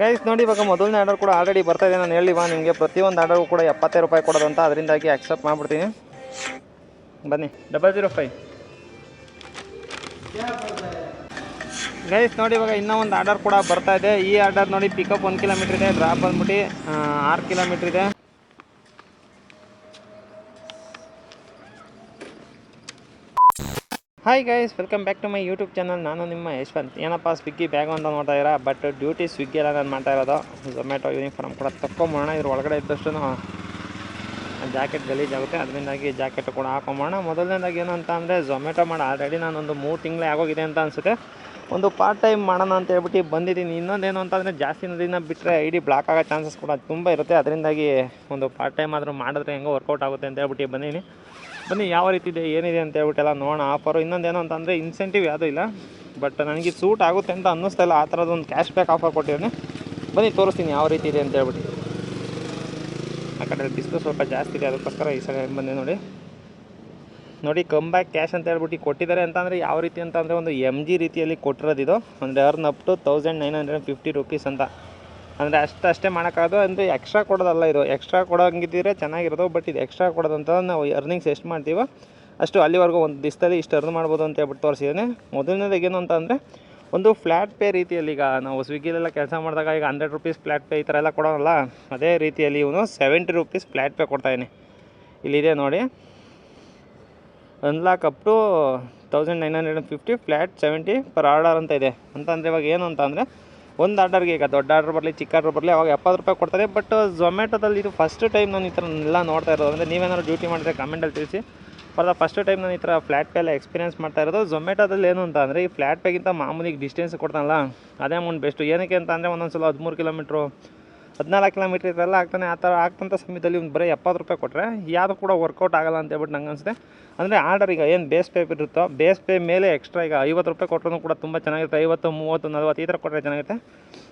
Guys ನೋಡಿ, ಇವಾಗ ಮೊದಲನೇ ಆರ್ಡರ್ ಕೂಡ ಆಲ್ರೆಡಿ ಬರ್ತಾ ಇದೆ. ನಾನು ಹೇಳಿವಾ ನಿಮಗೆ ಪ್ರತಿಯೊಂದು ಆರ್ಡರ್ಗೂ ಕೂಡ 70 ರೂಪಾಯಿ ಕೊಡೋದಂತ, ಅದರಿಂದಾಗಿ ಅಕ್ಸೆಪ್ಟ್ ಮಾಡಿಬಿಡ್ತೀನಿ. ಬನ್ನಿ 005 ಗೈಸ್ ನೋಡಿ, ಇವಾಗ ಇನ್ನೂ ಒಂದು ಆರ್ಡರ್ ಕೂಡ ಬರ್ತಾ ಇದೆ. ಈ ಆರ್ಡರ್ ನೋಡಿ, ಪಿಕಪ್ 1 ಕಿಲೋಮೀಟ್ರ್ ಇದೆ, ಡ್ರಾಪ್ ಬಂದ್ಬಿಟ್ಟು 6 ಕಿಲೋಮೀಟ್ರ್ ಇದೆ. Hi guys, welcome back to my YouTube channel. ನಾನು ನಿಮ್ಮ ಯಶ್ವಂತ್. ಏನಪ್ಪ ಸ್ವಿಗ್ಗಿ ಬ್ಯಾಗ್ ಅಂತ ನೋಡ್ತಾ ಇದ್ದೀರಾ, ಬಟ್ ಡ್ಯೂಟಿ ಸ್ವಿಗ್ಗಿ ಎಲ್ಲ ನಾನು ಮಾಡ್ತಾ ಇರೋದು. ಝೊಮ್ಯಾಟೊ ಯೂನಿಫಾರ್ಮ್ ಕೂಡ ತಕ್ಕೊಂಬೋಣ. ಇದ್ರ ಒಳಗಡೆ ಇದ್ದಷ್ಟು ಜಾಕೆಟ್ ಗಲೀಜಾಗುತ್ತೆ, ಅದರಿಂದಾಗಿ ಜಾಕೆಟ್ ಕೂಡ ಹಾಕೊಂಬೋಣ. ಮೊದಲನೇದಾಗಿ ಏನು ಅಂತ ಅಂದರೆ, ಝೊಮ್ಯಾಟೊ ಮಾಡಿ ಆಲ್ರೆಡಿ ನಾನೊಂದು 3 ತಿಂಗಳೇ ಆಗೋಗಿದೆ ಅಂತ ಅನಿಸುತ್ತೆ. ಒಂದು ಪಾರ್ಟ್ ಟೈಮ್ ಮಾಡೋಣ ಅಂತ ಹೇಳ್ಬಿಟ್ಟು ಬಂದಿದ್ದೀನಿ. ಇನ್ನೊಂದೇನು ಅಂತಂದರೆ, ಜಾಸ್ತಿ ದಿನ ಬಿಟ್ಟರೆ ಐ.ಡಿ ಬ್ಲಾಕ್ ಆಗೋ ಚಾನ್ಸಸ್ ಕೂಡ ತುಂಬ ಇರುತ್ತೆ. ಅದರಿಂದಾಗಿ ಒಂದು ಪಾರ್ಟ್ ಟೈಮ್ ಆದರೂ ಮಾಡಿದ್ರೆ ಹೆಂಗೋ ವರ್ಕೌಟ್ ಆಗುತ್ತೆ ಅಂತ ಹೇಳ್ಬಿಟ್ಟು ಬಂದೀನಿ. ಬನ್ನಿ ಯಾವ ರೀತಿ ಇದೆ ಏನಿದೆ ಅಂತ ಹೇಳ್ಬಿಟ್ಟೆಲ್ಲ ನೋಡೋಣ. ಆಫರು ಇನ್ನೊಂದೇನು ಅಂತಂದರೆ, ಇನ್ಸೆಂಟಿವ್ ಯಾವುದೂ ಇಲ್ಲ, ಬಟ್ ನನಗೆ ಸೂಟ್ ಆಗುತ್ತೆ ಅಂತ ಅನ್ನಿಸ್ತಾ ಇಲ್ಲ. ಆ ಥರದೊಂದು ಕ್ಯಾಶ್ ಬ್ಯಾಕ್ ಆಫರ್ ಕೊಟ್ಟಿದ್ದೀನಿ. ಬನ್ನಿ ತೋರಿಸ್ತೀನಿ ಯಾವ ರೀತಿ ಇದೆ ಅಂತ ಹೇಳ್ಬಿಟ್ಟು. ಆ ಕಡೆ ಬಿಸಿಲು ಸ್ವಲ್ಪ ಜಾಸ್ತಿ ಇದೆ, ಅದಕ್ಕೋಸ್ಕರ ಈ ಸಲ ಬಂದೆ. ನೋಡಿ ಕಮ್ ಬ್ಯಾಕ್ ಕ್ಯಾಶ್ ಅಂತ ಹೇಳ್ಬಿಟ್ಟು ಕೊಟ್ಟಿದ್ದಾರೆ. ಅಂತಂದರೆ ಯಾವ ರೀತಿ ಅಂತಂದರೆ, ಒಂದು MG ರೀತಿಯಲ್ಲಿ ಕೊಟ್ಟಿರೋದು ಇದು. ಅಂದರೆ ಅರ್ನ್ ಅಪ್ ಟು 1950 ರೂಪೀಸ್ ಅಂತ. ಅಂದರೆ ಅಷ್ಟೇ ಮಾಡೋಕ್ಕಾಗೋದು. ಅಂದರೆ ಎಕ್ಸ್ಟ್ರಾ ಕೊಡೋದಲ್ಲ ಇದು. ಎಕ್ಸ್ಟ್ರಾ ಕೊಡೋಂಗಿದ್ದರೆ ಚೆನ್ನಾಗಿರೋದು, ಬಟ್ ಇದು ಎಕ್ಸ್ಟ್ರಾ ಕೊಡೋದಂತ ನಾವು ಅರ್ನಿಂಗ್ಸ್ ಎಷ್ಟು ಮಾಡ್ತೀವೋ ಅಷ್ಟು ಅಲ್ಲಿವರೆಗೂ ಒಂದು ದಿವಸದಲ್ಲಿ ಇಷ್ಟು ಅರ್ನ್ ಮಾಡ್ಬೋದು ಅಂತ ಹೇಳ್ಬಿಟ್ಟು ತೋರಿಸಿದ್ದೇನೆ. ಮೊದಲನೇದಾಗಿ ಏನು ಅಂತ ಅಂದರೆ, ಒಂದು ಫ್ಲ್ಯಾಟ್ ಪೇ ರೀತಿಯಲ್ಲಿ, ಈಗ ನಾವು ಸ್ವಿಗ್ಗಿಲೆಲ್ಲ ಕೆಲಸ ಮಾಡಿದಾಗ ಈಗ 100 ರೂಪೀಸ್ ಫ್ಲ್ಯಾಟ್ ಪೇ ಈ ಥರ ಎಲ್ಲ ಕೊಡೋಲ್ಲ, ಅದೇ ರೀತಿಯಲ್ಲಿ ಇವನು 70 ರೂಪೀಸ್ ಫ್ಲ್ಯಾಟ್ ಪೇ ಕೊಡ್ತಾಯಿದ್ದೀನಿ. ಇಲ್ಲಿದೆ ನೋಡಿ, unlock up to 1950 flat 70 per order ಅಂತ ಇದೆ. ಅಂತಂದರೆ ಇವಾಗ ಏನು ಅಂತ ಅಂದರೆ, ಒಂದು ಆರ್ಡರ್ಗೆ, ಈಗ ದೊಡ್ಡ ಆರ್ಡರ್ ಬರಲಿ ಚಿಕ್ಕ ಆರ್ಡರ್ ಬರಲಿ, ಅವಾಗ 70 ರೂಪಾಯಿ ಕೊಡ್ತಾರೆ. ಬಟ್ ಝೊಮ್ಯಾಟೊದಲ್ಲಿ ಇದು ಫಸ್ಟ್ ಟೈಮ್ ನಾನು ಈ ಥರ ಎಲ್ಲ ನೋಡ್ತಾ ಇರೋದು. ಅಂದರೆ ನೀವೇನಾದ್ರು ಡ್ಯೂಟಿ ಮಾಡಿದ್ರೆ ಕಮೆಂಟಲ್ಲಿ ತಿಳಿಸಿ. ಫಾರ್ ದ ಫಸ್ಟ್ ಟೈಮ್ ನಾನು ಈ ಥರ ಫ್ಲ್ಯಾಟ್ ಪೇ ಎಲ್ಲ ಎಕ್ಸ್ಪೀರಿಯನ್ಸ್ ಮಾಡ್ತಾ ಇರೋದು. ಝೊಮ್ಯಾಟೊದಲ್ಲಿ ಏನು ಅಂತ ಅಂದರೆ, ಈ ಫ್ಲ್ಯಾಟ್ ಪೇಗಿಂತ ಮಾಮೂಲಿಗೆ ಡಿಸ್ಟೆನ್ಸ್ ಕೊಡ್ತಾನಲ್ಲ, ಅದೇ ಅಮೌಂಟ್ ಬೆಸ್ಟು. ಏನಕ್ಕೆ ಅಂತ ಅಂದರೆ, ಒಂದೊಂದು ಸಲ 13 ಕಿಲೋಮೀಟ್ರು 14 ಕಿಲೋಮೀಟ್ರ್ ಇದೆಲ್ಲ ಆಗ್ತಾನೆ. ಆ ಥರ ಆಗ್ತಂಥ ಸಮಯದಲ್ಲಿ ಒಂದು ಬರೀ 70 ರೂಪಾಯಿ ಕೊಟ್ಟರೆ ಯಾವುದು ಕೂಡ ವರ್ಕೌಟ್ ಆಗೋಲ್ಲ ಅಂತ ಹೇಳ್ಬಿಟ್ಟು ನಂಗೆ ಅನಿಸುತ್ತೆ. ಅಂದರೆ ಆರ್ಡರ್ ಈಗ ಏನು ಬೇಸ್ ಪೇ ಇರುತ್ತೋ, ಬೇಸ್ ಪೇ ಮೇಲೆ ಎಕ್ಸ್ಟ್ರಾ ಈಗ 50 ರೂಪಾಯಿ ಕೊಟ್ಟರು ಕೂಡ ತುಂಬ ಚೆನ್ನಾಗಿರುತ್ತೆ. 50, 30, 40 ಈ ಥರ ಕೊಟ್ಟರೆ ಚೆನ್ನಾಗಿರುತ್ತೆ.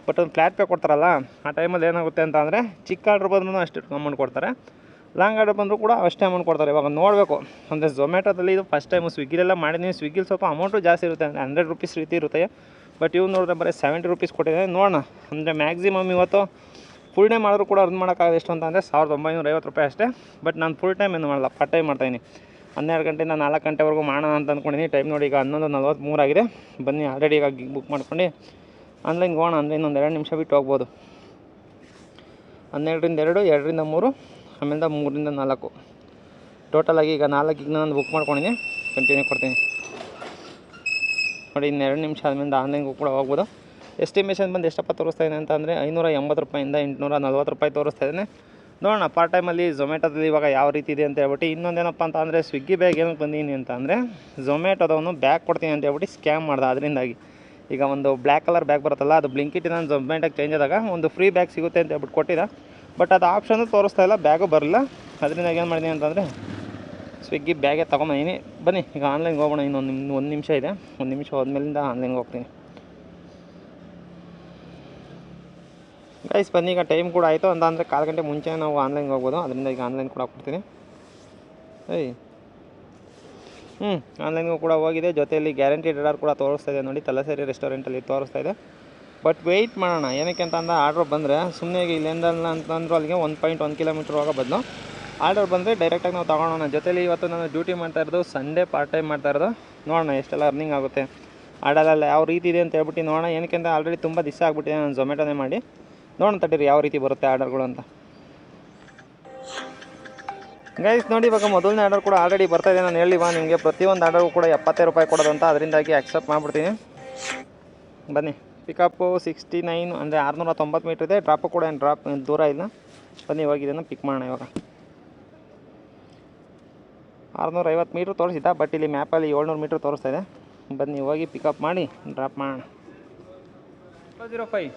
ಬಟ್ ಒಂದು ಫ್ಲ್ಯಾಟ್ ಪೇ ಕೊಡ್ತಾರಲ್ಲ, ಆ ಟೈಮಲ್ಲಿ ಏನಾಗುತ್ತೆ ಅಂತ ಅಂದರೆ, ಚಿಕ್ಕ ಆರ್ಡ್ರ್ ಬಂದ್ರೂ ಅಷ್ಟು ಅಮೌಂಟ್ ಕೊಡ್ತಾರೆ, ಲಾಂಗ್ ಆರ್ಡರ್ ಬಂದರೂ ಕೂಡ ಅಷ್ಟೇ ಅಮೌಂಟ್ ಕೊಡ್ತಾರೆ. ಇವಾಗ ನೋಡಬೇಕು. ಅಂದರೆ ಝೊಮ್ಯಾಟೊದಲ್ಲಿ ಇದು ಫಸ್ಟ್ ಟೈಮು. ಸ್ವಿಗ್ಗಿಲೆಲ್ಲ ಮಾಡಿದ್ದೀನಿ. ಸ್ವಿಗ್ಗಿಲಿ ಸ್ವಲ್ಪ ಅಮೌಂಟು ಜಾಸ್ತಿ ಇರುತ್ತೆ, ಅಂದರೆ 100 ರೂಪೀಸ್ ರೀತಿ ಇರುತ್ತೆ. ಬಟ್ ಇವ್ನು ನೋಡಿದ್ರೆ ಬರೀ 70 ರೂಪೀಸ್ ಕೊಟ್ಟಿದ್ದಾರೆ. ನೋಡೋಣ. ಅಂದರೆ ಮ್ಯಾಕ್ಸಿಮಮ್ ಇವತ್ತು ಫುಲ್ ಟೈಮ್ ಮಾಡಿದ್ರು ಕೂಡ ಅರ್ನ್ ಮಾಡೋಕ್ಕಾಗದು ಎಷ್ಟು ಅಂತ ಅಂದರೆ 1950 ರೂಪಾಯಿ ಅಷ್ಟೇ. ಬಟ್ ನಾನು ಫುಲ್ ಟೈಮ್ ಏನು ಮಾಡಲ್ಲ, ಪಾರ್ಟ್ ಟೈಮ್ ಮಾಡ್ತಾಯಿದ್ದೀನಿ. 12 ಗಂಟೆಯಿಂದ 4 ಗಂಟೆವರೆಗೂ ಮಾಡೋಣ ಅಂತ ಅಂದ್ಕೊಂಡಿದ್ದೀನಿ. ಟೈಮ್ ನೋಡಿ ಈಗ 11:43 ಆಗಿದೆ. ಬನ್ನಿ ಆಲ್ರೆಡಿ ಈಗ ಬುಕ್ ಮಾಡ್ಕೊಂಡು ಆನ್ಲೈನ್ಗೆ ಹೋಗೋಣ. ಅಂದರೆ ಇನ್ನೊಂದು 2 ನಿಮಿಷ ಬಿಟ್ಟು ಹೋಗ್ಬೋದು. 12ರಿಂದ 2, 2ರಿಂದ 3, ಆಮೇಲೆ 3ರಿಂದ 4. ಟೋಟಲಾಗಿ ಈಗ 4ಗೆ ನಾನು ಬುಕ್ ಮಾಡ್ಕೊಂಡಿದ್ದೀನಿ. ಕಂಟಿನ್ಯೂ ಕೊಡ್ತೀನಿ ನೋಡಿ. ಇನ್ನು 2 ನಿಮಿಷ ಆದಮೇಲೆ ಆನ್ಲೈನ್ಗೂ ಕೂಡ ಹೋಗ್ಬೋದು. ಎಸ್ಟಿಮೇಷನ್ ಬಂದು ಎಷ್ಟಪ್ಪ ತೋರಿಸ್ತಾ ಇದೆ ಅಂತ ಅಂದರೆ, 580 ರೂಪಾಯಿಂದ 840 ರೂಪಾಯಿ ತೋರಿಸ್ತಾ ಇದ್ದೇನೆ. ನೋಡೋಣ ಪಾರ್ಟ್ ಟೈಮಲ್ಲಿ ಝೊಮ್ಯಾಟೊದಲ್ಲಿ ಇವಾಗ ಯಾವ ರೀತಿ ಇದೆ ಅಂತ ಹೇಳ್ಬಿಟ್ಟು. ಇನ್ನೊಂದೇನಪ್ಪ ಅಂತ ಅಂದರೆ, ಸ್ವಿಗ್ಗಿ ಬ್ಯಾಗ್ ಏನಕ್ಕೆ ಬಂದೀನಿ ಅಂತ ಅಂದರೆ, ಝೊಮ್ಯಾಟೊದವನು ಬ್ಯಾಗ್ ಕೊಡ್ತೀನಿ ಅಂತ ಹೇಳ್ಬಿಟ್ಟು ಸ್ಕ್ಯಾಮ್ ಮಾಡ್ದೆ. ಅದರಿಂದಾಗಿ ಈಗ ಒಂದು ಬ್ಲ್ಯಾಕ್ ಕಲರ್ ಬ್ಯಾಗ್ ಬರುತ್ತಲ್ಲ, ಅದು ಬ್ಲಿಂಕಿಟ್ ನಾನು ಝೊಮ್ಯಾಟೊಗೆ ಚೇಂಜ್ ಆದಾಗ ಒಂದು ಫ್ರೀ ಬ್ಯಾಗ್ ಸಿಗುತ್ತೆ ಅಂತ ಹೇಳ್ಬಿಟ್ಟು ಕೊಟ್ಟಿದ್ದ. ಬಟ್ ಅದು ಆಪ್ಷನ್ನು ತೋರಿಸ್ತಾ ಇಲ್ಲ, ಬ್ಯಾಗು ಬರಲ್ಲ. ಅದರಿಂದಾಗಿ ಏನು ಮಾಡಿದ್ದೀನಿ ಅಂತಂದರೆ, ಸ್ವಿಗ್ಗಿ ಬ್ಯಾಗೇ ತೊಗೊಂಬಂದಿದ್ದೀನಿ. ಬನ್ನಿ ಈಗ ಆನ್ಲೈನ್ಗೆ ಹೋಗೋಣ. ಒಂದು ನಿಮಿಷ ಇದೆ. 1 ನಿಮಿಷ ಹೋದ್ಮೇಲಿಂದ ಆನ್ಲೈನ್ಗೆ ಹೋಗ್ತೀನಿ. ಗೈಸ್ ಬನ್ನಿ, ಈಗ ಟೈಮ್ ಕೂಡ ಆಯಿತು ಅಂತ ಅಂದರೆ 1/4 ಗಂಟೆ ಮುಂಚೆ ನಾವು ಆನ್ಲೈನ್ಗೆ ಹೋಗ್ಬೋದು. ಅದರಿಂದ ಈಗ ಆನ್ಲೈನ್ ಕೂಡ ಕೊಡ್ತೀನಿ. ಆನ್ಲೈನ್ಗೂ ಕೂಡ ಹೋಗಿದೆ. ಜೊತೆಯಲ್ಲಿ ಗ್ಯಾರಂಟಿಡ್ ಆರ್ಡರ್ ಕೂಡ ತೋರಿಸ್ತಾ ಇದೆ ನೋಡಿ, ತಲಸೇರಿ ರೆಸ್ಟೋರೆಂಟಲ್ಲಿ ತೋರಿಸ್ತಾ ಇದೆ. ಬಟ್ ವೆಯ್ಟ್ ಮಾಡೋಣ. ಏನಕ್ಕೆ ಅಂತಂದರೆ, ಆರ್ಡ್ರ್ ಬಂದರೆ ಸುಮ್ಮನೆ ಇಲ್ಲಿಂದ ಅಂತಂದ್ರೂ ಅಲ್ಲಿಗೆ 1.1 ಕಿಲೋಮೀಟ್ರ್ ಹೋಗೋ ಬದಲು ಆರ್ಡರ್ ಬಂದರೆ ಡೈರೆಕ್ಟಾಗಿ ನಾವು ತೊಗೊಳೋಣ. ಜೊತೆಲಿ ಇವತ್ತು ನಾನು ಡ್ಯೂಟಿ ಮಾಡ್ತಾ ಇರೋದು ಸಂಡೇ, ಪಾರ್ಟ್ ಟೈಮ್ ಮಾಡ್ತಾ ಇರೋದು. ನೋಡೋಣ ಎಷ್ಟೆಲ್ಲ ಅರ್ನಿಂಗ್ ಆಗುತ್ತೆ, ಆರ್ಡರೆಲ್ಲ ಯಾವ ರೀತಿ ಇದೆ ಅಂತ ಹೇಳ್ಬಿಟ್ಟು ನೋಡೋಣ. ಏನಕ್ಕೆ ಅಂದರೆ, ಆಲ್ರೆಡಿ ತುಂಬ ದಿವಸ ಆಗಿಬಿಟ್ಟಿದೆ ನಾನು ಝೊಮ್ಯಾಟೊನೇ ಮಾಡಿ. ನೋಡೋಣ ತಡೀರಿ ಯಾವ ರೀತಿ ಬರುತ್ತೆ ಆರ್ಡರ್ಗಳು ಅಂತ. ಗೈಸ್ ನೋಡಿ, ಇವಾಗ ಮೊದಲನೇ ಆರ್ಡರ್ ಕೂಡ ಆಲ್ರೆಡಿ ಬರ್ತಾ ಇದೆ. ನಾನು ಹೇಳಿವಾ ನಿಮಗೆ ಪ್ರತಿಯೊಂದು ಆರ್ಡರ್ಗೂ ಕೂಡ 70 ರೂಪಾಯಿ ಕೊಡೋದಂತ, ಅದರಿಂದಾಗಿ ಅಕ್ಸೆಪ್ಟ್ ಮಾಡಿಬಿಡ್ತೀನಿ. ಬನ್ನಿ. ಪಿಕಪ್ಪು 69 ಅಂದರೆ 690 ಮೀಟ್ರ್ ಇದೆ. ಡ್ರಾಪು ಕೂಡ ಏನು ಡ್ರಾಪ್ ದೂರ ಇಲ್ಲ. ಬನ್ನಿ ಇವಾಗ ಇದನ್ನು ಪಿಕ್ ಮಾಡೋಣ. ಇವಾಗ 650 ಮೀಟ್ರ್ ತೋರಿಸಿದ್ದ, ಬಟ್ ಇಲ್ಲಿ ಮ್ಯಾಪಲ್ಲಿ 700 ಮೀಟ್ರ್ ತೋರಿಸ್ತಾ ಇದೆ. ಬನ್ನಿ ಹೋಗಿ ಪಿಕಪ್ ಮಾಡಿ ಡ್ರಾಪ್ ಮಾಡೋಣ. 005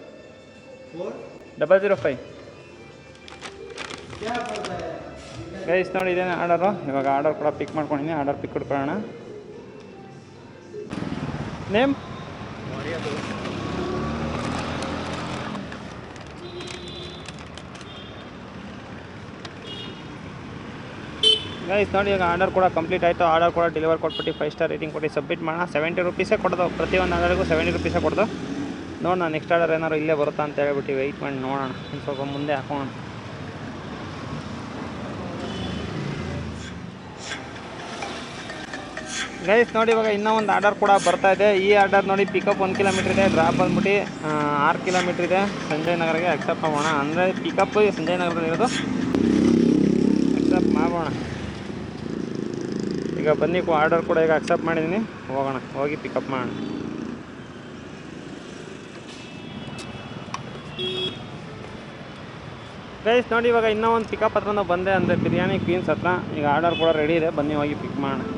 ಗೈಸ್ ನೋಡಿ, ಇದೇನೆ ಆರ್ಡರು. ಇವಾಗ ಆರ್ಡರ್ ಕೂಡ ಪಿಕ್ ಮಾಡ್ಕೊಂಡಿದ್ದೀನಿ. ಆರ್ಡರ್ ಪಿಕ್ ಕೊಡ್ಕೊಳ್ಳೋಣ. ನೇಮ್ ಗೈಸ್ ನೋಡಿ, ಈಗ ಆರ್ಡರ್ ಕೂಡ ಕಂಪ್ಲೀಟ್ ಆಯಿತು. ಆರ್ಡರ್ ಕೂಡ ಡೆಲಿವರ್ ಕೊಟ್ಬಿಟ್ಟು 5 ಸ್ಟಾರ್ ರೇಟಿಂಗ್ ಕೊಟ್ಟು ಸಬ್ಮಿಟ್ ಮಾಡೋಣ. 70 ರೂಪೀಸೇ ಕೊಡೋದು. ಪ್ರತಿಯೊಂದು ಆರ್ಡರ್ಗೂ 70 ರೂಪೀಸೇ ಕೊಡೋದು. ನೋಡೋಣ ನೆಕ್ಸ್ಟ್ ಆರ್ಡರ್ ಏನಾದ್ರು ಇಲ್ಲೇ ಬರುತ್ತಾ ಅಂತ ಹೇಳ್ಬಿಟ್ಟು ವೆಯ್ಟ್ ಮಾಡಿ ನೋಡೋಣ. ಒಂದು ಸ್ವಲ್ಪ ಮುಂದೆ ಹಾಕೋಣ. ಗೈಸ್ ನೋಡಿ ಇವಾಗ ಇನ್ನೂ ಒಂದು ಆರ್ಡರ್ ಕೂಡ ಬರ್ತಾ ಇದೆ. ಈ ಆರ್ಡರ್ ನೋಡಿ ಪಿಕಪ್ 1 ಕಿಲೋಮೀಟ್ರ್ ಇದೆ, ಡ್ರಾಪ್ ಬಂದ್ಬಿಟ್ಟು 6 ಕಿಲೋಮೀಟ್ರ್ ಇದೆ. ಸಂಜಯ್ ನಗರ್ಗೆ ಅಕ್ಸೆಪ್ಟ್ ಮಾಡೋಣ. ಅಂದರೆ ಪಿಕಪ್ ಸಂಜಯ್ ನಗರದಲ್ಲಿ ಇರೋದು ಅಕ್ಸೆಪ್ಟ್ ಮಾಡೋಣ. ಈಗ ಬನ್ನಿ ಆರ್ಡರ್ ಕೂಡ ಈಗ ಅಕ್ಸೆಪ್ಟ್ ಮಾಡಿದ್ದೀನಿ. ಹೋಗೋಣ, ಹೋಗಿ ಪಿಕಪ್ ಮಾಡೋಣ. ಗೈಸ್ ನೋಡಿ ಇವಾಗ ಇನ್ನೂ ಒಂದು ಪಿಕಪ್ ಹತ್ರನೂ ಬಂದೆ, ಅಂದರೆ ಬಿರಿಯಾನಿ ಕ್ವೀನ್ಸ್ ಹತ್ರ. ಈಗ ಆರ್ಡರ್ ಕೂಡ ರೆಡಿ ಇದೆ, ಬನ್ನಿ ಹೋಗಿ ಪಿಕ್ ಮಾಡೋಣ.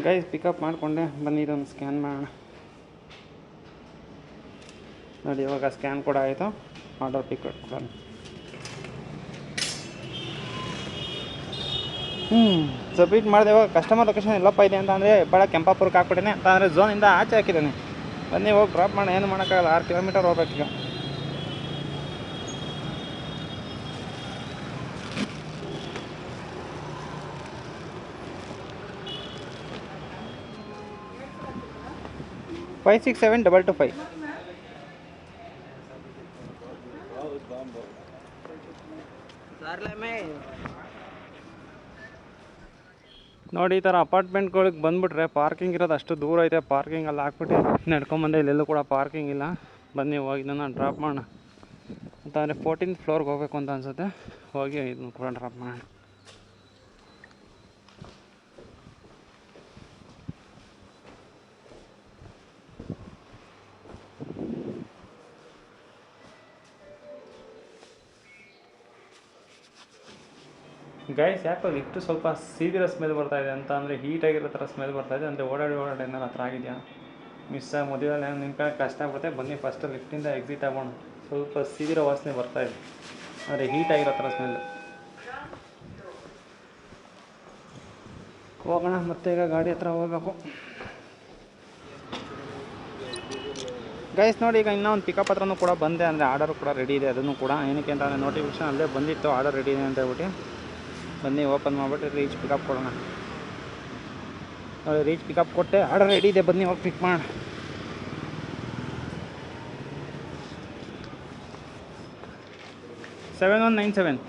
ಗೈಸ್ ಪಿಕಪ್ ಮಾಡಿಕೊಂಡೆ, ಬನ್ನಿ ಇದೊಂದು ಸ್ಕ್ಯಾನ್ ಮಾಡೋಣ. ನೋಡಿ ಇವಾಗ ಸ್ಕ್ಯಾನ್ ಕೂಡ ಆಯಿತು, ಆರ್ಡರ್ ಪಿಕ್ ಕೂಡ. ಸಬ್ಮಿಟ್ ಮಾಡಿದೆ. ಇವಾಗ ಕಸ್ಟಮರ್ ಲೊಕೇಶನ್ ಎಲ್ಲಪ್ಪ ಇದೆ ಅಂತ ಅಂದರೆ ಭಾಳ ಕೆಂಪಾಪುರಕ್ಕೆ ಹಾಕ್ಬಿಟ್ಟೇನೆ ಅಂತ ಅಂದರೆ ಝೋನಿಂದ ಆಚೆ ಹಾಕಿದ್ದಾನೆ. ಬನ್ನಿ ಹೋಗಿ ಡ್ರಾಪ್ ಮಾಡಿ, ಏನು ಮಾಡೋಕ್ಕಾಗಲ್ಲ. 6 ಕಿಲೋಮೀಟರ್ ಹೋಗ್ಬೇಕೀಗ. ಫೈವ್ 6 7 2 2 5. ನೋಡಿ ಈ ಥರ ಅಪಾರ್ಟ್ಮೆಂಟ್ಗಳಿಗೆ ಬಂದುಬಿಟ್ರೆ ಪಾರ್ಕಿಂಗ್ ಇರೋದು ಅಷ್ಟು ದೂರ ಐತೆ. ಪಾರ್ಕಿಂಗ್ ಅಲ್ಲಿ ಹಾಕ್ಬಿಟ್ಟು ನಡ್ಕೊಂಬಂದೆ, ಇಲ್ಲೆಲ್ಲೂ ಕೂಡ ಪಾರ್ಕಿಂಗ್ ಇಲ್ಲ. ಬನ್ನಿ ಹೋಗಿ ಇದನ್ನು ಡ್ರಾಪ್ ಮಾಡೋಣ. ಅಂತಂದರೆ 14th ಫ್ಲೋರ್ಗೆ ಹೋಗಬೇಕು ಅಂತ ಅನಿಸುತ್ತೆ. ಹೋಗಿ ಇದನ್ನು ಕೂಡ ಡ್ರಾಪ್ ಮಾಡೋಣ. ಗೈಸ್ ಯಾಕೋ ಲಿಫ್ಟು ಸ್ವಲ್ಪ ಸೀದಿರೋ ಸ್ಮೆಲ್ ಬರ್ತಾಯಿದೆ ಅಂತ ಅಂದರೆ ಹೀಟಾಗಿರೋ ಥರ ಸ್ಮೆಲ್ ಬರ್ತಾಯಿದೆ. ಅಂದರೆ ಓಡಾಡಿ ಏನಾರು ಹತ್ರ ಆಗಿದೆಯಾ, ಮಿಸ್ ಆಗಿ ಮದುವೆಯಲ್ಲಿ ನಿಮ್ಮ ಕಡೆ ಕಷ್ಟ ಆಗ್ಬಿಡುತ್ತೆ. ಬನ್ನಿ ಫಸ್ಟ್ ಲಿಫ್ಟಿಂದ ಎಕ್ಸಿಟ್ ಆಗೋಣ. ಸ್ವಲ್ಪ ಸೀದಿರೋ ವಾಸನೆ ಬರ್ತಾಯಿದೆ, ಅಂದರೆ ಹೀಟಾಗಿರೋ ಥರ ಸ್ಮೆಲ್. ಹೋಗೋಣ ಮತ್ತೆ ಈಗ ಗಾಡಿ ಹತ್ರ ಹೋಗಬೇಕು. ಗೈಸ್ ನೋಡಿ ಈಗ ಇನ್ನೂ ಒಂದು ಪಿಕಪ್ ಹತ್ರನೂ ಕೂಡ ಬಂದೆ, ಅಂದರೆ ಆರ್ಡರ್ ಕೂಡ ರೆಡಿ ಇದೆ. ಅದನ್ನು ಕೂಡ ಏನಕ್ಕೆ ಅಂತ ಅಂದರೆ ನೋಟಿಫಿಕೇಶನ್ ಅಲ್ಲೇ ಬಂದಿತ್ತು ಆರ್ಡರ್ ರೆಡಿ ಇದೆ ಅಂತ ಹೇಳ್ಬಿಟ್ಟು. ಬನ್ನಿ ಓಪನ್ ಮಾಡಿಬಿಟ್ಟು ರೀಚ್ ಪಿಕಪ್ ಕೊಡೋಣ. ನೋಡಿ ರೀಚ್ ಪಿಕಪ್ ಕೊಟ್ಟೆ, ಆರ್ಡರ್ ರೆಡಿ ಇದೆ. ಬನ್ನಿ ಹೋಗಿ ಪಿಕ್ ಮಾಡೋಣ. ಸೆವೆನ್ 197.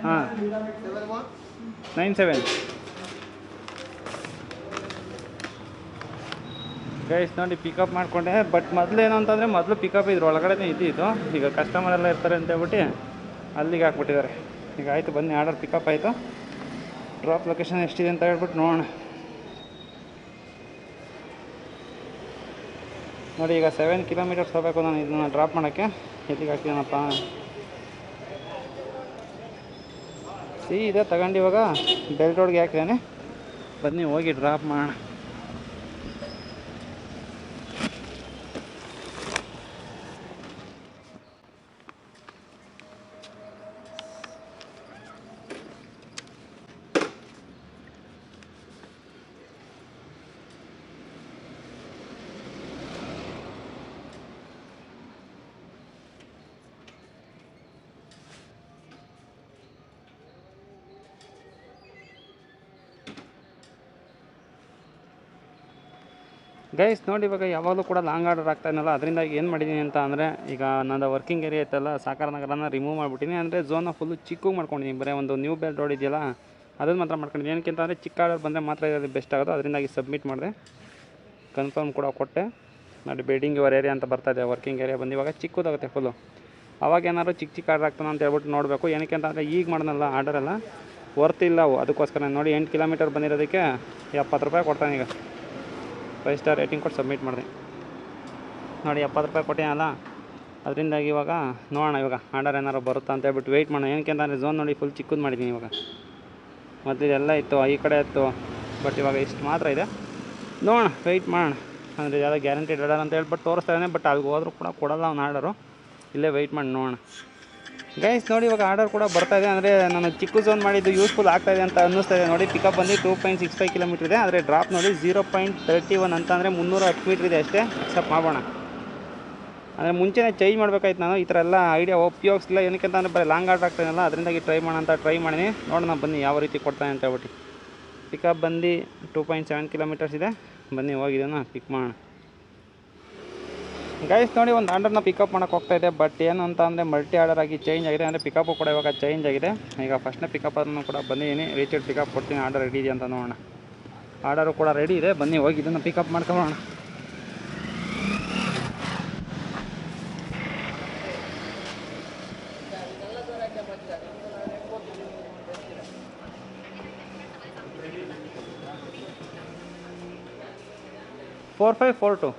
ಹಾಂ 97. ಗೈಸ್ ನೋಡಿ ಪಿಕಪ್ ಮಾಡಿಕೊಂಡೆ. ಬಟ್ ಮೊದಲು ಏನು ಅಂತಂದರೆ ಮೊದಲು ಪಿಕಪ್ ಇದ್ರ ಒಳಗಡೆ ಇದ್ದಿದ್ದು. ಈಗ ಕಸ್ಟಮರ್ ಎಲ್ಲ ಇರ್ತಾರೆ ಅಂತ ಹೇಳ್ಬಿಟ್ಟು ಅಲ್ಲಿಗೆ ಹಾಕ್ಬಿಟ್ಟಿದ್ದಾರೆ. ಈಗ ಆಯಿತು, ಬನ್ನಿ ಆರ್ಡರ್ ಪಿಕಪ್ ಆಯಿತು. ಡ್ರಾಪ್ ಲೊಕೇಶನ್ ಎಷ್ಟಿದೆ ಅಂತ ಹೇಳ್ಬಿಟ್ಟು ನೋಡೋಣ. ನೋಡಿ ಈಗ 7 ಕಿಲೋಮೀಟರ್ಸ್ ಹೋಗಬೇಕು ನಾನು ಇದನ್ನು ಡ್ರಾಪ್ ಮಾಡೋಕ್ಕೆ. ಎಲ್ಲಿಗೆ ಹಾಕ್ತೀನಪ್ಪ, ಇದೆ ತಗೊಂಡು ಇವಾಗ ಬೆಲ್ಟ್ ರೋಡ್ಗೆ ಹಾಕಿದ್ದೇನೆ. ಬನ್ನಿ ಹೋಗಿ ಡ್ರಾಪ್ ಮಾಡೋಣ. ಗೈಸ್ ನೋಡಿ ಇವಾಗ ಯಾವಾಗಲೂ ಕೂಡ ಲಾಂಗ್ ಆರ್ಡರ್ ಆಗ್ತಾಯಿನಲ್ಲ, ಅದರಿಂದ ಏನು ಮಾಡಿದ್ದೀನಿ ಅಂತ ಅಂದರೆ ಈಗ ನನ್ನ ವರ್ಕಿಂಗ್ ಏರಿಯಾ ಇತ್ತಲ್ಲ ಸಾಕಾರ ನಗರನ ರಿಮೂವ್ ಮಾಡಿಬಿಟ್ಟಿನಿ. ಅಂದರೆ ಝೋನ ಫುಲ್ಲು ಚಿಕ್ಕಗೆ ಮಾಡ್ಕೊಂಡಿದ್ದೀನಿ. ಬರೀ ಒಂದು ನ್ಯೂ ಬೆಲ್ ರೋಡ್ ಇದೆಯಲ್ಲ ಅದನ್ನು ಮಾತ್ರ ಮಾಡ್ಕೊಂಡಿದ್ದೀನಿ. ಏನಕ್ಕೆ ಅಂದರೆ ಚಿಕ್ಕ ಆರ್ಡರ್ ಬಂದರೆ ಮಾತ್ರ ಇದರಲ್ಲಿ ಬೆಸ್ಟ್ ಆಗೋದು. ಅದರಿಂದಾಗಿ ಸಬ್ಮಿಟ್ ಮಾಡಿದೆ, ಕನ್ಫರ್ಮ್ ಕೂಡ ಕೊಟ್ಟೆ. ನೋಡಿ ಬೇಡಿಂಗ್ ಯುವರ್ ಏರಿಯಾ ಅಂತ ಬರ್ತಾಯಿದೆ, ವರ್ಕಿಂಗ್ ಏರಿಯಾ ಬಂದು ಇವಾಗ ಚಿಕ್ಕದಾಗುತ್ತೆ ಫುಲ್ಲು. ಅವಾಗ ಏನಾದ್ರು ಚಿಕ್ಕ ಚಿಕ್ಕ ಆರ್ಡರ್ ಆಗ್ತಾನೆ ಅಂತ ಹೇಳ್ಬಿಟ್ಟು ನೋಡಬೇಕು. ಏನಕ್ಕೆ ಅಂತ ಅಂದರೆ ಈಗ ಮಾಡೋಣಲ್ಲ ಆರ್ಡರೆಲ್ಲ ವರ್ತ್ ಇಲ್ಲ ಅವು, ಅದಕ್ಕೋಸ್ಕರ ನೋಡಿ 8 ಕಿಲೋಮೀಟರ್ ಬಂದಿರೋದಕ್ಕೆ 70 ರೂಪಾಯಿ ಕೊಡ್ತಾನೆ. ಈಗ 5 ಸ್ಟಾರ್ ರೇಟಿಂಗ್ ಕೊಟ್ಟು ಸಬ್ಮಿಟ್ ಮಾಡಿದೆ. ನೋಡಿ 70 ರೂಪಾಯಿ ಕೊಟ್ಟಿನಲ್ಲ, ಅದರಿಂದಾಗಿ ಇವಾಗ ನೋಡೋಣ ಇವಾಗ ಆರ್ಡರ್ ಏನಾರು ಬರುತ್ತಾ ಅಂತ ಹೇಳ್ಬಿಟ್ಟು ವೆಯ್ಟ್ ಮಾಡೋಣ. ಏನಕ್ಕೆ ಅಂದರೆ ಝೋನ್ ನೋಡಿ ಫುಲ್ ಚಿಕ್ಕದು ಮಾಡಿದ್ದೀನಿ ಇವಾಗ. ಮೊದಲು ಎಲ್ಲ ಇತ್ತು ಈ ಕಡೆ ಇತ್ತು, ಬಟ್ ಇವಾಗ ಇಷ್ಟು ಮಾತ್ರ ಇದೆ. ನೋಡೋಣ ವೆಯ್ಟ್ ಮಾಡೋಣ. ಅಂದರೆ ಯಾವುದೋ ಗ್ಯಾರಂಟಿಡ್ ಆರ್ಡರ್ ಅಂತ ಹೇಳ್ಬಿಟ್ಟು ತೋರಿಸ್ತಾ ಇದ್ದಾನೆ. ಬಟ್ ಅಲ್ಲಿಗೆ ಹೋದ್ರೂ ಕೂಡ ಕೊಡಲ್ಲ ಅವ್ನು ಆರ್ಡರು. ಇಲ್ಲೇ ವೆಯ್ಟ್ ಮಾಡಿ ನೋಡೋಣ ಗೈಸ್. ನೋಡಿ ಇವಾಗ ಆರ್ಡರ್ ಕೂಡ ಬರ್ತಾಯಿದೆ. ಅಂದರೆ ನಾನು ಚಿಕ್ಕ ಝೋನ್ ಮಾಡಿದ್ದು ಯೂಸ್ಫುಲ್ ಆಗ್ತಾಯಿದೆ ಅಂತ ಅನ್ನಿಸ್ತಾ ಇದೆ. ನೋಡಿ ಪಿಕಪ್ ಬಂದು 2.65 ಕಿಲೋಮೀಟ್ರ್ ಇದೆ. ಆದರೆ ಡ್ರಾಪ್ ನೋಡಿ 0.31 ಅಂತ, ಅಂದರೆ 310 ಮೀಟ್ರ್ ಇದೆ ಅಷ್ಟೇ. ಅಕ್ಸೆಪ್ಟ್ ಮಾಡೋಣ. ಅಂದರೆ ಮುಂಚೆನೇ ಚೇಂಜ್ ಮಾಡಬೇಕಾಯ್ತು ನಾನು. ಈ ಥರ ಎಲ್ಲ ಐಡಿಯಾ ಉಪಯೋಗಿಸಿಲ್ಲ. ಏನಕ್ಕೆ ಅಂತಂದರೆ ಬರೀ ಲಾಂಗ್ ಆರ್ಡರ್ ಆಗ್ತಾಯಿಲ್ಲ, ಅದರಿಂದಾಗಿ ಟ್ರೈ ಮಾಡೋಣ ಅಂತ ಟ್ರೈ ಮಾಡೀನಿ. ನೋಡೋಣ ಬನ್ನಿ ಯಾವ ರೀತಿ ಕೊಡ್ತಾನೆ ಅಂತ ಹೇಳ್ಬಿಟ್ಟು. ಪಿಕಪ್ ಬಂದು 2.7 ಕಿಲೋಮೀಟರ್ಸ್ ಇದೆ. ಬನ್ನಿ ಹೋಗಿದ್ದೇನೆ ಪಿಕ್ ಮಾಡೋಣ ಗೈಸ್. ನೋಡಿ ಒಂದು ಆರ್ಡರ್ನ ಪಿಕಪ್ ಮಾಡೋಕ್ಕೆ ಹೋಗ್ತಾಯಿದೆ. ಬಟ್ ಏನು ಅಂತ ಅಂದರೆ ಮಲ್ಟಿ ಆರ್ಡರ್ ಆಗಿ ಚೇಂಜ್ ಆಗಿದೆ. ಅಂದರೆ ಪಿಕಪ್ಪು ಕೂಡ ಇವಾಗ ಚೇಂಜ್ ಆಗಿದೆ. ಈಗ ಫಸ್ಟ್ನೇ ಪಿಕಪ್ಪನ್ನು ಕೂಡ ಬಂದಿದ್ದೀನಿ. ರೀಚೆಡ್ ಪಿಕಪ್ ಕೊಡ್ತೀನಿ. ಆರ್ಡರ್ ರೆಡಿ ಇದೆ ಅಂತ ನೋಡೋಣ. ಆರ್ಡರು ಕೂಡ ರೆಡಿ ಇದೆ. ಬನ್ನಿ ಹೋಗಿ ಇದನ್ನು ಪಿಕಪ್ ಮಾಡ್ಕೊಳ್ಳೋಣ. Four 542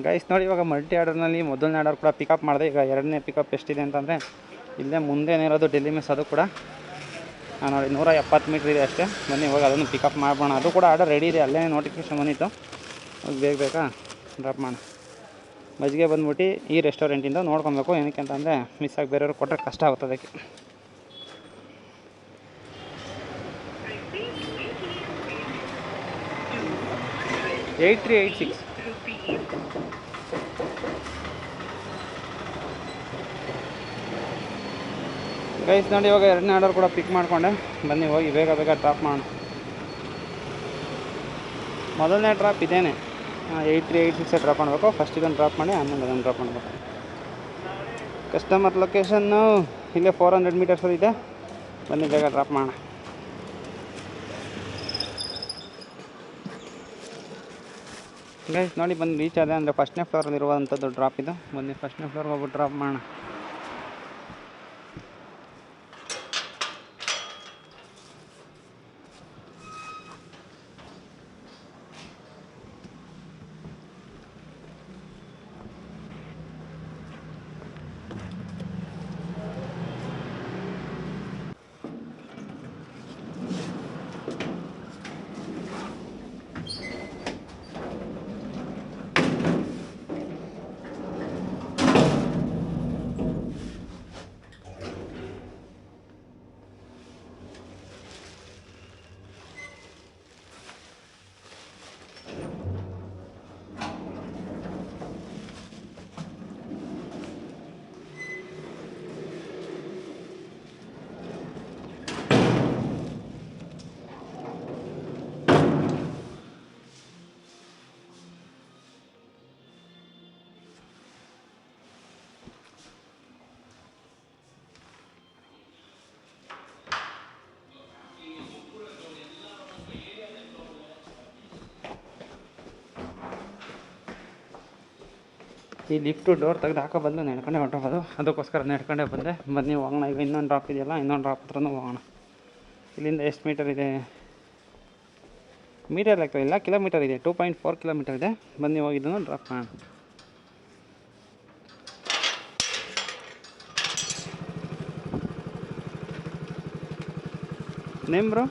guys. ನೋಡಿ ಇವಾಗ ಮಲ್ಟಿ ಆರ್ಡರ್ನಲ್ಲಿ ಮೊದಲನೇ ಆರ್ಡರ್ ಕೂಡ ಪಿಕಪ್ ಮಾಡಿದೆ. ಈಗ ಎರಡನೇ ಪಿಕಪ್ ಎಷ್ಟಿದೆ ಅಂತಂದರೆ ಇಲ್ಲೇ ಮುಂದೆನೇ ಇರೋದು ಡೆಲ್ಲಿ ಮೆಸ್. ಅದು ಕೂಡ ನೋಡಿ 170 ಮೀಟ್ರ್ ಇದೆ ಅಷ್ಟೇ. ಬನ್ನಿ ಇವಾಗ ಅದನ್ನು ಪಿಕಪ್ ಮಾಡೋಣ. ಅದು ಕೂಡ ಆರ್ಡರ್ ರೆಡಿ ಇದೆ. ಅಲ್ಲೇ ನೋಟಿಫಿಕೇಶನ್ ಬಂದಿತ್ತು. ಬೇಗ ಬೇಕಾ ಡ್ರಾಪ್ ಮಾಡೋಣ. ಮಜ್ಜಿಗೆ ಬಂದ್ಬಿಟ್ಟು ಈ ರೆಸ್ಟೋರೆಂಟಿಂದ ನೋಡ್ಕೊಬೇಕು. ಏನಕ್ಕೆ ಅಂತಂದರೆ ಮಿಸ್ ಆಗಿ ಬೇರೆಯವ್ರು ಕೊಟ್ಟರೆ ಕಷ್ಟ ಆಗುತ್ತೆ. ಅದಕ್ಕೆ 8386 ಗೈಸ್. ನೋಡಿ ಇವಾಗ ಎರಡನೇ ಆರ್ಡರ್ ಕೂಡ ಪಿಕ್ ಮಾಡಿಕೊಂಡೆ. ಬನ್ನಿ ಹೋಗಿ ಬೇಗ ಬೇಗ ಡ್ರಾಪ್ ಮಾಡೋಣ. ಮೊದಲನೇ ಡ್ರಾಪ್ ಇದೇನೆ 8386 ಡ್ರಾಪ್ ಮಾಡಬೇಕು. ಫಸ್ಟ್ ಇದನ್ನು ಡ್ರಾಪ್ ಮಾಡಿ ಆಮೇಲೆ ಅದನ್ನು ಡ್ರಾಪ್ ಮಾಡಬೇಕು. ಕಸ್ಟಮರ್ ಲೊಕೇಶನ್ನು ಇಲ್ಲೇ 400 ಮೀಟರ್ಸಲ್ಲಿ ಇದೆ. ಬನ್ನಿ ಬೇಗ ಡ್ರಾಪ್ ಮಾಡೋಣ. ಗೈಸ್ ನೋಡಿ ಬಂದು ರೀಚ್ ಆದೆ. ಅಂದರೆ ಫಸ್ಟ್ನೇ ಫ್ಲೋರಲ್ಲಿ ಇರುವಂಥದ್ದು ಡ್ರಾಪ್ ಇದು. ಬನ್ನಿ ಫಸ್ಟ್ನೇ ಫ್ಲೋರ್ಗೆ ಹೋಗ್ಬಿಟ್ಟು ಡ್ರಾಪ್ ಮಾಡೋಣ. ಈ ಲಿಫ್ಟು ಡೋರ್ ತೆಗೆದು ಹಾಕೋ ಬದಲು ನಡ್ಕೊಂಡೆ ಹೊರಟೋಗೋದು. ಅದಕ್ಕೋಸ್ಕರ ನಡ್ಕೊಂಡೆ ಬಂದೆ. ಬನ್ನಿ ಹೋಗೋಣ. ಈಗ ಇನ್ನೊಂದು ಡ್ರಾಪ್ ಇದೆಯಲ್ಲ, ಇನ್ನೊಂದು ಡ್ರಾಪ್ ಹತ್ರನೂ ಹೋಗೋಣ. ಇಲ್ಲಿಂದ ಎಷ್ಟು ಮೀಟರ್ ಇದೆ? ಮೀಟರ್ ಲೆಕ್ಕ ಇಲ್ಲ, ಕಿಲೋಮೀಟರ್ ಇದೆ. 2.4 ಕಿಲೋಮೀಟರ್ ಇದೆ. ಬನ್ನಿ ಹೋಗಿದ್ದನ್ನು ಡ್ರಾಪ್ ಮಾಡೋಣ. Name bro?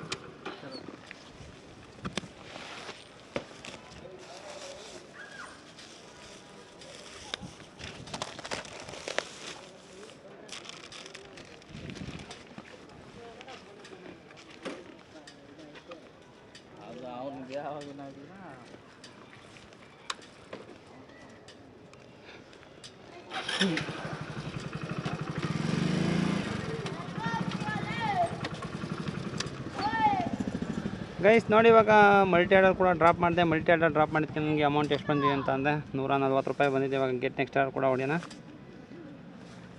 ಗೈಸ್ ನೋಡಿ ಇವಾಗ ಮಲ್ಟಿ ಆರ್ಡರ್ ಕೂಡ ಡ್ರಾಪ್ ಮಾಡಿದೆ. ಮಲ್ಟಿ ಆರ್ಡರ್ ಡ್ರಾಪ್ ಮಾಡಿದ್ದಕ್ಕೆ ನನಗೆ ಅಮೌಂಟ್ ಎಷ್ಟು ಬಂದಿದೆ ಅಂತ ಅಂದರೆ 140 ರೂಪಾಯಿ ಬಂದಿದೆ. ಇವಾಗ ಗೆಟ್ ನೆಕ್ಸ್ಟ್ ಆರ್ಡರ್ ಕೂಡ ಹೊಡೆಯೋಣ.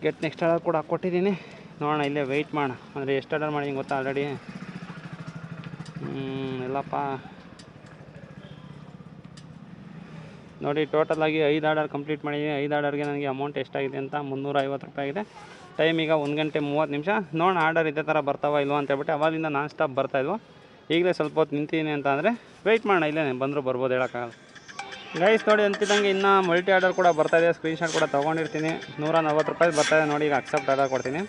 ಗೆಟ್ ನೆಕ್ಸ್ಟ್ ಆರ್ಡರ್ ಕೂಡ ಕೊಟ್ಟಿದ್ದೀನಿ. ನೋಡೋಣ ಇಲ್ಲೇ ವೆಯ್ಟ್ ಮಾಡೋಣ. ಅಂದರೆ ಎಷ್ಟು ಆರ್ಡರ್ ಮಾಡಿದ್ದೀನಿ ಗೊತ್ತಾ ಆಲ್ರೆಡಿ? ಎಲ್ಲಪ್ಪ ನೋಡಿ ಟೋಟಲಾಗಿ 5 ಆರ್ಡರ್ ಕಂಪ್ಲೀಟ್ ಮಾಡಿದ್ದೀನಿ. 5 ಆರ್ಡರ್ಗೆ ನನಗೆ ಅಮೌಂಟ್ ಎಷ್ಟಾಗಿದೆ ಅಂತ 350 ರೂಪಾಯಿ ಆಗಿದೆ. ಟೈಮ್ ಈಗ 1 ಗಂಟೆ 30 ನಿಮಿಷ. ನೋಡೋಣ ಆರ್ಡರ್ ಇದೇ ಥರ ಬರ್ತಾವ ಇಲ್ವೋ ಅಂತ ಹೇಳ್ಬಿಟ್ಟು. ಅವಾಗಿಂದ ನಾನ್ ಸ್ಟಾಪ್ ಬರ್ತಾಯಿದ್ವು. ಈಗಲೇ ಸ್ವಲ್ಪ ಹೊತ್ತು ನಿಂತೀನಿ ಅಂತ ಅಂದರೆ ವೆಯ್ಟ್ ಮಾಡೋಣ. ಇಲ್ಲೇ ಬಂದರೂ ಬರ್ಬೋದು, ಹೇಳೋಕ್ಕಾಗಲ್ಲ. ಗೈಸ್ ನೋಡಿ ಅಂತಿದ್ದಂಗೆ ಇನ್ನು ಮಲ್ಟಿ ಆರ್ಡರ್ ಕೂಡ ಬರ್ತಾಯಿದೆ. ಸ್ಕ್ರೀನ್ಶಾಟ್ ಕೂಡ ತೊಗೊಂಡಿರ್ತೀನಿ. 140 ರೂಪಾಯಿ ಬರ್ತಾಯಿದೆ ನೋಡಿ. ಈಗ ಅಕ್ಸೆಪ್ಟ್ ಆರ್ಡರ್ ಕೊಡ್ತೀನಿ.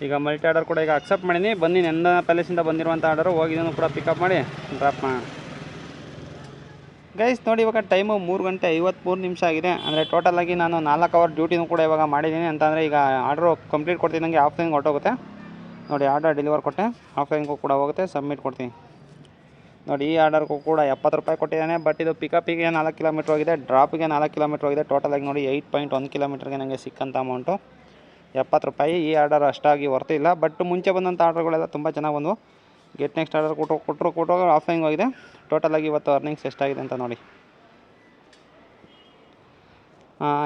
ಈಗ ಮಲ್ಟಿ ಆರ್ಡರ್ ಕೂಡ ಈಗ ಅಕ್ಸೆಪ್ಟ್ ಮಾಡೀನಿ. ಬನ್ನಿ, ನನ್ನ ಪ್ಯಾಲೇಸಿಂದ ಬಂದಿರುವಂಥ ಆರ್ಡರು ಹೋಗಿದ್ದನ್ನು ಕೂಡ ಪಿಕಪ್ ಮಾಡಿ ಡ್ರಾಪ್ ಮಾಡೋಣ. ಗೈಸ್ ನೋಡಿ ಇವಾಗ ಟೈಮು 3 ಗಂಟೆ 53 ನಿಮಿಷ ಆಗಿದೆ. ಅಂದರೆ ಟೋಟಲಾಗಿ ನಾನು 4 ಅವರ್ ಡ್ಯೂಟಿನೂ ಕೂಡ ಇವಾಗ ಮಾಡಿದ್ದೀನಿ. ಅಂತಂದರೆ ಈಗ ಆರ್ಡ್ರು ಕಂಪ್ಲೀಟ್ ಕೊಡ್ತಿದ್ದಂಗೆ ಆಫ್ಲೈನ್ಗೆ ಹೊರಟೋಗುತ್ತೆ ನೋಡಿ. ಆರ್ಡರ್ ಡೆಲಿವರ್ ಕೊಟ್ಟೆ, ಆಫ್ಲೈನ್ಗೂ ಕೂಡ ಹೋಗುತ್ತೆ, ಸಬ್ಮಿಟ್ ಕೊಡ್ತೀನಿ ನೋಡಿ. ಈ ಆರ್ಡರ್ಗೂ ಕೂಡ 70 ರೂಪಾಯಿ ಕೊಟ್ಟಿದ್ದಾನೆ. ಬಟ್ ಇದು ಪಿಕಪಿಗೆ 4 ಕಿಲೋಮೀಟ್ರ್ ಹೋಗಿದೆ, ಡ್ರಾಪಿಗೆ 4 ಕಿಲೋಮೀಟ್ರ್ ಹೋಗಿದೆ. ಟೋಟಲಾಗಿ ನೋಡಿ 8.1 ಕಿಲೋಮೀಟ್ರಿಗೆ ನನಗೆ ಸಿಕ್ಕಂಥ ಅಮೌಂಟು 70 ರೂಪಾಯಿ. ಈ ಆರ್ಡರ್ ಅಷ್ಟಾಗಿ ವರ್ತಿಲ್ಲ. ಬಟ್ ಮುಂಚೆ ಬಂದಂಥ ಆರ್ಡರ್ಗಳೆಲ್ಲ ತುಂಬ ಚೆನ್ನಾಗಿ ಬಂದವು. ಗೆಟ್ ನೆಕ್ಸ್ಟ್ ಆರ್ಡರ್ ಕೊಟ್ಟರು ಆಫ್ಲೈನ್ಗೆ ಹೋಗಿದೆ. ಟೋಟಲಾಗಿ ಇವತ್ತು ಅರ್ನಿಂಗ್ಸ್ ಎಷ್ಟಾಗಿದೆ ಅಂತ ನೋಡಿ.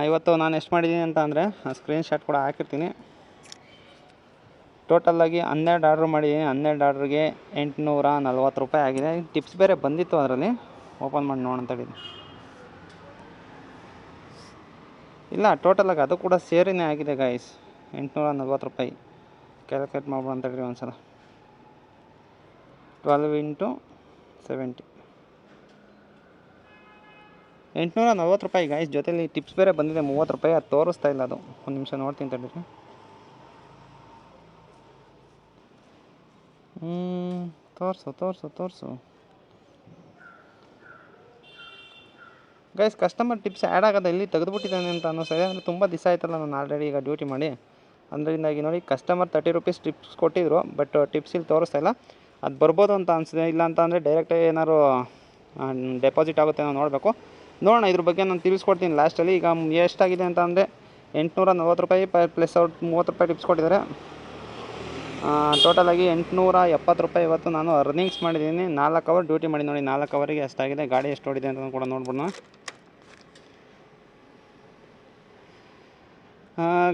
ಇವತ್ತು ನಾನು ಎಷ್ಟು ಮಾಡಿದ್ದೀನಿ ಅಂತ ಅಂದರೆ ಸ್ಕ್ರೀನ್ಶಾಟ್ ಕೂಡ ಹಾಕಿರ್ತೀನಿ. ಟೋಟಲಾಗಿ 12 ಆರ್ಡ್ರ್ ಮಾಡಿದ್ದೀನಿ. 12 ಆರ್ಡ್ರಿಗೆ 840 ರೂಪಾಯಿ ಆಗಿದೆ. ಟಿಪ್ಸ್ ಬೇರೆ ಬಂದಿತ್ತು, ಅದರಲ್ಲಿ ಓಪನ್ ಮಾಡಿ ನೋಡೋಣ ಅಂತ ಹೇಳಿದ್ದೀನಿ. ಇಲ್ಲ, ಟೋಟಲಾಗಿ ಅದು ಕೂಡ ಸೇರಿನೇ ಆಗಿದೆ ಗೈಸ್. 840 ರೂಪಾಯಿ ಕ್ಯಾಲ್ಕುಲೇಟ್ ಮಾಡ್ಬೋದು ಅಂತ ಹೇಳಿ ಒಂದು ಸಲ. 12 × 70 840 ರೂಪಾಯಿ ಗೈಸ್. ಜೊತೆಲಿ ಟಿಪ್ಸ್ ಬೇರೆ ಬಂದಿದೆ 30 ರೂಪಾಯಿ. ಅದು ತೋರಿಸ್ತಾ ಇಲ್ಲ, ಅದು ಒಂದು ನಿಮಿಷ ನೋಡ್ತೀನಿ ತಡೀರಿ. ತೋರಿಸು ಗೈಸ್. ಕಸ್ಟಮರ್ ಟಿಪ್ಸ್ ಆ್ಯಡ್ ಆಗೋದು ಇಲ್ಲಿ ತೆಗೆದುಬಿಟ್ಟಿದ್ದಾನೆ ಅಂತ ಅನ್ನಿಸ್ತದೆ. ಅಂದರೆ ತುಂಬ ದಿವಸ ಆಯ್ತಲ್ಲ ನಾನು ಆಲ್ರೆಡಿ ಈಗ ಡ್ಯೂಟಿ ಮಾಡಿ. ಅದರಿಂದಾಗಿ ನೋಡಿ ಕಸ್ಟಮರ್ 30 ರೂಪೀಸ್ ಟಿಪ್ಸ್ ಕೊಟ್ಟಿದ್ರು. ಬಟ್ ಟಿಪ್ಸ್ ಇಲ್ಲಿ ತೋರಿಸ್ತಾ ಇಲ್ಲ. ಅದು ಬರ್ಬೋದು ಅಂತ ಅನಿಸಿದೆ. ಇಲ್ಲ ಅಂತ ಅಂದರೆ ಡೈರೆಕ್ಟಾಗಿ ಏನಾದ್ರು ಡೆಪಾಸಿಟ್ ಆಗುತ್ತೆ, ನಾವು ನೋಡಬೇಕು. ನೋಡೋಣ, ಇದ್ರ ಬಗ್ಗೆ ನಾನು ತಿಳಿಸ್ಕೊಡ್ತೀನಿ ಲಾಸ್ಟಲ್ಲಿ. ಈಗ ಎಷ್ಟಾಗಿದೆ ಅಂತ ಅಂದರೆ 840 ರೂಪಾಯಿ ಪ್ಲಸ್ ಅವ್ರು 30 ರೂಪಾಯಿ ಟಿಪ್ಸ್ ಕೊಟ್ಟಿದ್ದಾರೆ. ಟೋಟಲಾಗಿ 870 ರೂಪಾಯಿ ಇವತ್ತು ನಾನು ಅರ್ನಿಂಗ್ಸ್ ಮಾಡಿದ್ದೀನಿ. 4 ಅವರ್ ಡ್ಯೂಟಿ ಮಾಡಿ ನೋಡಿ. 4 ಅವರಿಗೆ ಅಷ್ಟಾಗಿದೆ. ಗಾಡಿ ಎಷ್ಟು ಓಡಿದೆ ಅಂತ ಕೂಡ ನೋಡ್ಬಿಡೋಣ.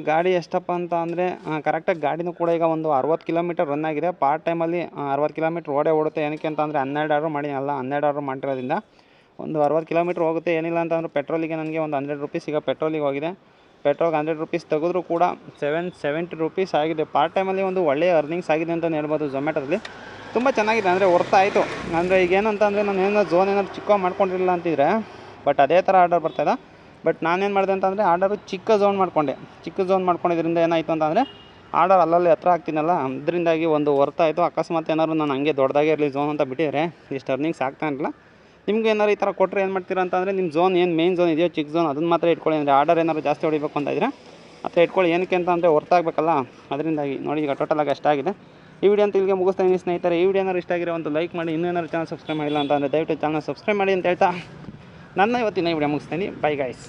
ಗಾಡಿ ಎಷ್ಟಪ್ಪ ಅಂತ ಅಂದರೆ ಕರೆಕ್ಟಾಗಿ ಗಾಡಿನೂ ಕೂಡ ಈಗ ಒಂದು 60 ಕಿಲೋಮೀಟರ್ ರನ್ ಆಗಿದೆ. ಪಾರ್ಟ್ ಟೈಮಲ್ಲಿ 60 ಕಿಲೋಮೀಟ್ರ್ ಓಡುತ್ತೆ. ಏನಕ್ಕೆ ಅಂತ ಅಂದರೆ 12 ಆರ್ಡ್ರ್ ಮಾಡಿ ಅಲ್ಲ, 12 ಆರ್ಡ್ರ್ ಮಾಡಿರೋದ್ರಿಂದ ಒಂದು 60 ಕಿಲೋಮೀಟ್ರ್ ಹೋಗುತ್ತೆ. ಏನಿಲ್ಲ ಅಂತಂದರೆ ಪೆಟ್ರೋಲಿಗೆ ನನಗೆ ಒಂದು 100 ರೂಪೀಸ್ ಈಗ ಪೆಟ್ರೋಲಿಗೆ ಹೋಗಿದೆ. ಪೆಟ್ರೋಲ್ಗೆ 100 ರೂಪೀಸ್ ತೆಗೆದ್ರೂ ಕೂಡ 770 ರೂಪೀಸ್ ಆಗಿದೆ. ಪಾರ್ಟ್ ಟೈಮಲ್ಲಿ ಒಂದು ಒಳ್ಳೆಯ ಅರ್ನಿಂಗ್ಸ್ ಆಗಿದೆ ಅಂತಲೇ ಹೇಳ್ಬೋದು. ಝೊಮ್ಯಾಟೋದಲ್ಲಿ ತುಂಬ ಚೆನ್ನಾಗಿದೆ, ಅಂದರೆ ವರ್ತ್ ಆಯಿತು. ಅಂದರೆ ಈಗ ಏನಂತ ಅಂದರೆ ನಾನು ಏನೋ ಝೋನ್ ಏನಾದ್ರು ಚಿಕ್ಕ ಮಾಡ್ಕೊಂಡಿರಲಿಲ್ಲ ಅಂತಿದ್ರೆ ಬಟ್ ಅದೇ ಥರ ಆರ್ಡರ್ ಬರ್ತಾಯಿಲ್ಲ. ಬಟ್ ನಾನೇನು ಮಾಡಿದೆ ಅಂತಂದರೆ ಆರ್ಡರು ಚಿಕ್ಕ ಝೋನ್ ಮಾಡ್ಕೊಂಡಿದ್ದರಿಂದ ಏನಾಯಿತು ಅಂತಂದರೆ ಆರ್ಡರ್ ಅಲ್ಲಲ್ಲಿ ಹತ್ರ ಆಗ್ತೀನಲ್ಲ, ಅದರಿಂದಾಗಿ ಒಂದು ವರ್ತ್ ಆಯಿತು. ಅಕಸ್ಮಾತ್ ಏನಾದ್ರು ನಾನು ಹಂಗೆ ದೊಡ್ಡದಾಗೆ ಇರಲಿ ಝೋನ್ ಅಂತ ಬಿಟ್ಟಿದ್ರೆ ಇಷ್ಟು ಅರ್ನಿಂಗ್ಸ್ ಆಗ್ತಾ ಇರಲಿಲ್ಲ. ನಿಮ್ಗೆ ಏನಾರು ಈ ಥರ ಕೊಟ್ಟರೆ ಏನು ಮಾಡ್ತೀರಾ ಅಂತಂದರೆ ನಿಮ್ಮ ಝೋನ್ ಏನು ಮೇನ್ ಝೋನ್ ಇದೆಯೋ ಚಿಕ್ಕ ಝೋನ್ ಅದನ್ನು ಮಾತ್ರ ಇಟ್ಕೊಳ್ಳಿ. ಅಂದರೆ ಆರ್ಡರ್ ಏನಾದ್ರು ಜಾಸ್ತಿ ಹೊಡಿಬೇಕು ಅಂತ ಇದ್ದರೆ ಆ ಥರ ಇಟ್ಕೊಳ್ಳಿ. ಏನಕ್ಕೆ ಅಂತ ಅಂದರೆ ವರ್ತ್ ಆಗಬೇಕಲ್ಲ, ಅದರಿಂದಾಗಿ ನೋಡಿ. ಈಗ ಟೋಟಲಾಗಿ ಅಷ್ಟಾಗಿದೆ. ಈ ವಿಡಿಯೋ ಅಂತ ಇಲ್ಲಿಗೆ ಮುಗಿಸ್ತಾ ಇದ್ದೀನಿ ಸ್ನೇಹಿತರೆ. ಈ ವಿಡಿಯೋ ಏನಾದ್ರು ಇಷ್ಟ ಆಗಿರೋ ಒಂದು ಲೈಕ್ ಮಾಡಿ. ಇನ್ನೂ ಏನಾದ್ರು ಚಾನಲ್ ಸಬ್ಸ್ಕ್ರೈಬ್ ಮಾಡಿಲ್ಲ ಅಂತ ಅಂದರೆ ದಯವಿಟ್ಟು ಚಾನಲ್ ಸಬ್ಸ್ಕ್ರೈಬ್ ಮಾಡಿ ಅಂತ ಹೇಳ್ತಾ ನನ್ನ ಇವತ್ತಿನ ವಿಡಿಯೋ ಮುಗಿಸ್ತೀನಿ. Bye guys.